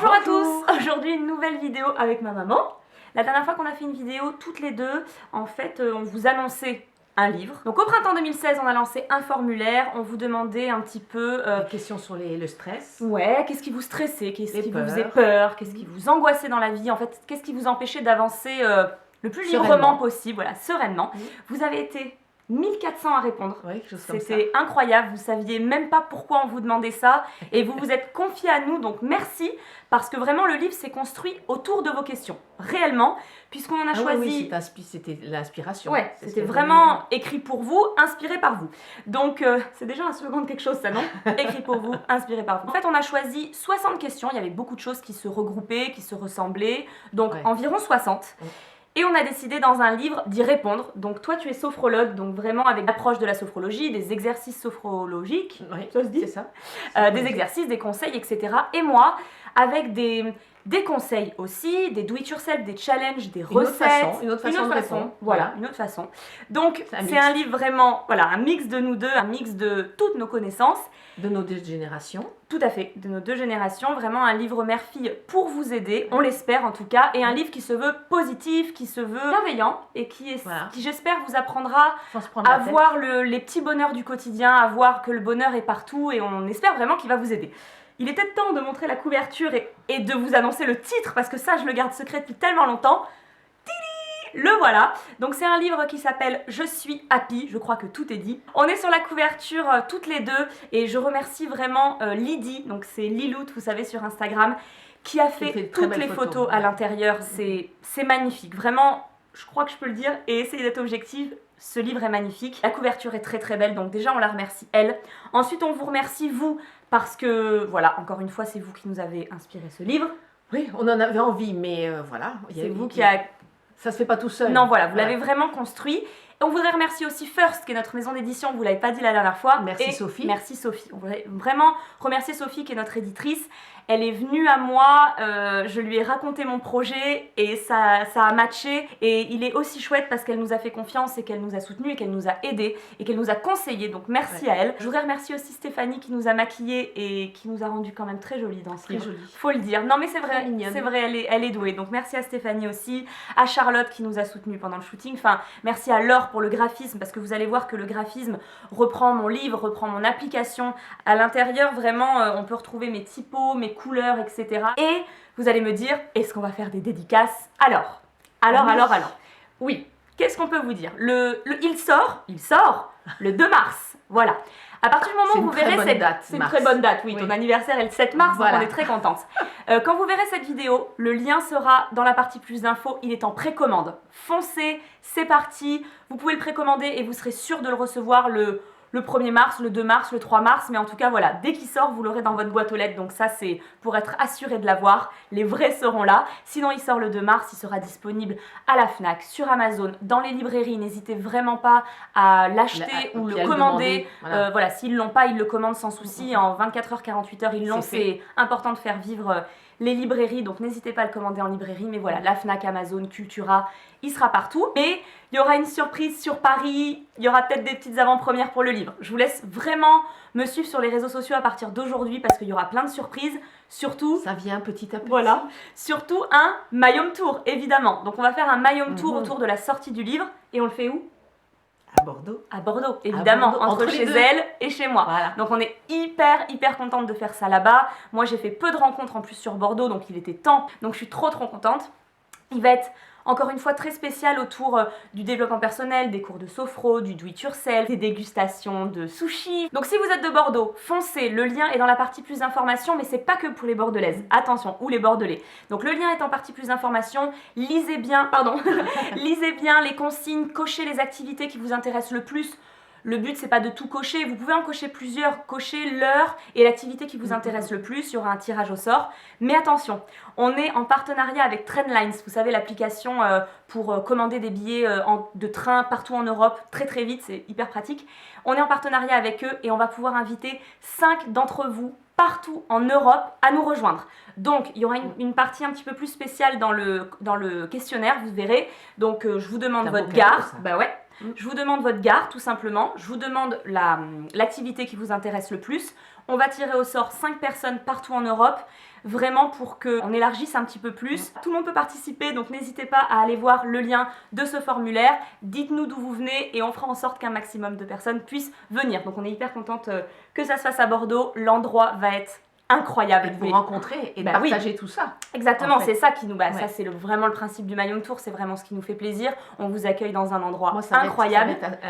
Bonjour à tous. Aujourd'hui une nouvelle vidéo avec ma maman. La dernière fois qu'on a fait une vidéo toutes les deux, en fait on vous annonçait un livre. Donc au printemps 2016 on a lancé un formulaire, on vous demandait un petit peu... des questions sur le stress. Ouais, qu'est-ce qui vous stressait, qu'est-ce qui vous faisait peur, qu'est-ce qui vous angoissait dans la vie, en fait qu'est-ce qui vous empêchait d'avancer le plus librement possible, voilà, sereinement. Vous avez été 1400 à répondre. Oui, c'était incroyable, vous saviez même pas pourquoi on vous demandait ça et vous vous êtes confiés à nous, donc merci, parce que vraiment le livre s'est construit autour de vos questions, réellement, puisqu'on en a choisi... Oui, c'était l'inspiration. Ouais, c'était vraiment écrit pour vous, inspiré par vous. Donc c'est déjà un slogan de quelque chose ça, non? Écrit pour vous, inspiré par vous. En fait on a choisi 60 questions, il y avait beaucoup de choses qui se regroupaient, qui se ressemblaient, donc environ 60. Et on a décidé dans un livre d'y répondre. Donc toi tu es sophrologue, donc vraiment avec l'approche de la sophrologie, des exercices sophrologiques, ça se dit, c'est ça. Des exercices, des conseils, etc. Et moi, avec des conseils aussi, des do-it-yourself, des challenges, des recettes. Une autre façon de répondre. Voilà, une autre façon. Donc c'est un livre vraiment, voilà, un mix de nous deux, un mix de toutes nos connaissances. De nos deux générations. Tout à fait, de nos deux générations, vraiment un livre mère-fille pour vous aider, on l'espère en tout cas, et un livre qui se veut positif, qui se veut bienveillant, et qui j'espère vous apprendra à voir les petits bonheurs du quotidien, à voir que le bonheur est partout, et on espère vraiment qu'il va vous aider. Il était temps de montrer la couverture et de vous annoncer le titre, parce que ça je le garde secret depuis tellement longtemps. Le voilà, donc c'est un livre qui s'appelle Je suis happy, je crois que tout est dit. On est sur la couverture toutes les deux et je remercie vraiment Lydie, donc c'est Lilout, vous savez, sur Instagram, qui a fait toutes les photos à l'intérieur. C'est magnifique, vraiment, je crois que je peux le dire et essayer d'être objective. Ce livre est magnifique, la couverture est très très belle, donc déjà on la remercie elle. Ensuite on vous remercie vous, parce que voilà, encore une fois c'est vous qui nous avez inspiré ce livre. Oui, on en avait envie, mais voilà. C'est vous qui a... Ça se fait pas tout seul. Non, voilà, vous l'avez vraiment construit. Et on voudrait remercier aussi First, qui est notre maison d'édition, vous ne l'avez pas dit la dernière fois. Merci Sophie. Merci Sophie. On voudrait vraiment remercier Sophie, qui est notre éditrice. Elle est venue à moi, je lui ai raconté mon projet et ça a matché. Et il est aussi chouette parce qu'elle nous a fait confiance et qu'elle nous a soutenus et qu'elle nous a aidés et qu'elle nous a conseillés. Donc merci à elle. Je voudrais remercier aussi Stéphanie qui nous a maquillés et qui nous a rendu quand même très jolis dans ce livre. Faut le dire. Non mais c'est vrai, elle est douée. Donc merci à Stéphanie aussi, à Charlotte qui nous a soutenus pendant le shooting. Enfin, merci à Laure pour le graphisme, parce que vous allez voir que le graphisme reprend mon livre, reprend mon application. À l'intérieur, vraiment, on peut retrouver mes typos, mes couleurs, etc. Et vous allez me dire, est-ce qu'on va faire des dédicaces? Alors. Oui, qu'est-ce qu'on peut vous dire? Il sort le 2 mars. Voilà. À partir du moment où vous verrez c'est une très bonne date, oui. Ton anniversaire est le 7 mars, donc on est très contente. Quand vous verrez cette vidéo, le lien sera dans la partie plus d'infos, il est en précommande. Foncez, c'est parti, vous pouvez le précommander et vous serez sûr de le recevoir le 1er mars, le 2 mars, le 3 mars, mais en tout cas voilà, dès qu'il sort, vous l'aurez dans votre boîte aux lettres, donc ça c'est pour être assuré de l'avoir, les vrais seront là. Sinon il sort le 2 mars, il sera disponible à la Fnac, sur Amazon, dans les librairies, n'hésitez vraiment pas à l'acheter ou le commander. Voilà, s'ils ne l'ont pas, ils le commandent sans souci, en 24 heures, 48 heures, ils l'ont, c'est important de faire vivre les librairies, donc n'hésitez pas à le commander en librairie, mais voilà, la Fnac, Amazon, Cultura, il sera partout. Et il y aura une surprise sur Paris, il y aura peut-être des petites avant-premières pour le livre. Je vous laisse vraiment me suivre sur les réseaux sociaux à partir d'aujourd'hui parce qu'il y aura plein de surprises, surtout... Ça vient petit à petit. Voilà, surtout un Mayum Tour, évidemment. Donc on va faire un Mayum Tour autour de la sortie du livre, et on le fait où? À Bordeaux. À Bordeaux, évidemment, entre chez elle et chez moi. Voilà. Donc on est hyper contente de faire ça là-bas. Moi j'ai fait peu de rencontres en plus sur Bordeaux, donc il était temps. Donc je suis trop contente. Il va être encore une fois très spécial autour du développement personnel, des cours de sophro, du do-it-yourself, des dégustations de sushi. Donc si vous êtes de Bordeaux, foncez, le lien est dans la partie plus d'informations, mais c'est pas que pour les Bordelaises, attention, ou les Bordelais. Donc le lien est en partie plus d'informations, lisez bien les consignes, cochez les activités qui vous intéressent le plus. Le but, c'est pas de tout cocher, vous pouvez en cocher plusieurs, cochez l'heure et l'activité qui vous intéresse le plus, il y aura un tirage au sort. Mais attention, on est en partenariat avec Trendlines, vous savez, l'application pour commander des billets de train partout en Europe, très vite, c'est hyper pratique. On est en partenariat avec eux et on va pouvoir inviter 5 d'entre vous partout en Europe à nous rejoindre. Donc il y aura une partie un petit peu plus spéciale dans le questionnaire, vous verrez. Donc je vous demande votre gare. Bah ouais. Je vous demande votre gare, tout simplement. Je vous demande l'activité qui vous intéresse le plus. On va tirer au sort 5 personnes partout en Europe, vraiment pour qu'on élargisse un petit peu plus. Tout le monde peut participer, donc n'hésitez pas à aller voir le lien de ce formulaire. Dites-nous d'où vous venez et on fera en sorte qu'un maximum de personnes puissent venir. Donc on est hyper contente que ça se fasse à Bordeaux. L'endroit va être incroyable. Et de vous rencontrer et de partager tout ça. Exactement, en fait. c'est ça qui nous... ça c'est vraiment le principe du Mayum Tour, c'est vraiment ce qui nous fait plaisir. On vous accueille dans un endroit incroyable. Ça va être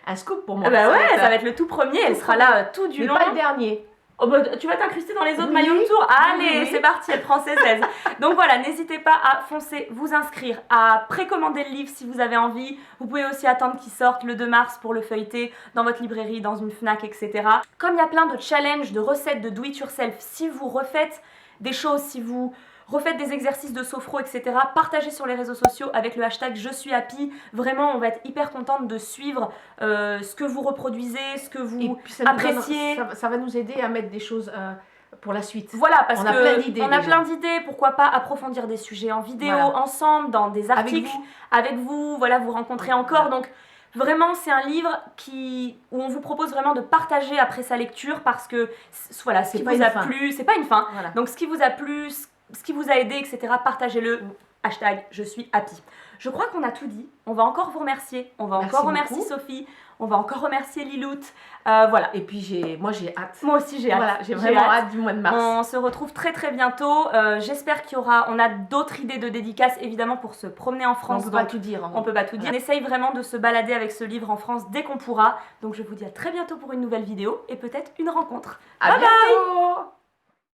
un scoop pour moi. Ça va être le tout premier, elle sera là tout du long. Mais pas le dernier. Oh bah, tu vas t'incruster dans les autres Mayum Tour. Allez, c'est parti, elle prend ses aises. Donc voilà, n'hésitez pas à foncer, vous inscrire, à précommander le livre si vous avez envie. Vous pouvez aussi attendre qu'il sorte le 2 mars pour le feuilleter dans votre librairie, dans une Fnac, etc. Comme il y a plein de challenges, de recettes, de do-it-yourself, si vous refaites des choses, si vous refaites des exercices de sophro, etc. Partagez sur les réseaux sociaux avec le hashtag Je suis happy. Vraiment, on va être hyper contente de suivre ce que vous reproduisez, ce que vous appréciez. Ça va nous aider à mettre des choses pour la suite. Voilà, parce qu'on a plein d'idées. On a plein d'idées. Pourquoi pas approfondir des sujets en vidéo, ensemble, dans des articles, avec vous. Voilà, vous rencontrez encore. Donc, vraiment, c'est un livre où on vous propose vraiment de partager après sa lecture parce que, voilà, ce qui vous a plu, c'est pas une fin. Voilà. Donc, ce qui vous a plu, ce qui vous a aidé, etc., partagez-le. Hashtag Je suis happy. Je crois qu'on a tout dit. On va encore vous remercier. On va encore remercier Sophie. On va encore remercier Lilout. Voilà. Et puis moi j'ai hâte. Moi aussi j'ai hâte. Voilà, j'ai vraiment hâte du mois de mars. On se retrouve très très bientôt. J'espère on a d'autres idées de dédicaces évidemment pour se promener en France. On peut pas tout dire. On peut pas tout dire. On essaye vraiment de se balader avec ce livre en France dès qu'on pourra. Donc je vous dis à très bientôt pour une nouvelle vidéo et peut-être une rencontre. Bye bye.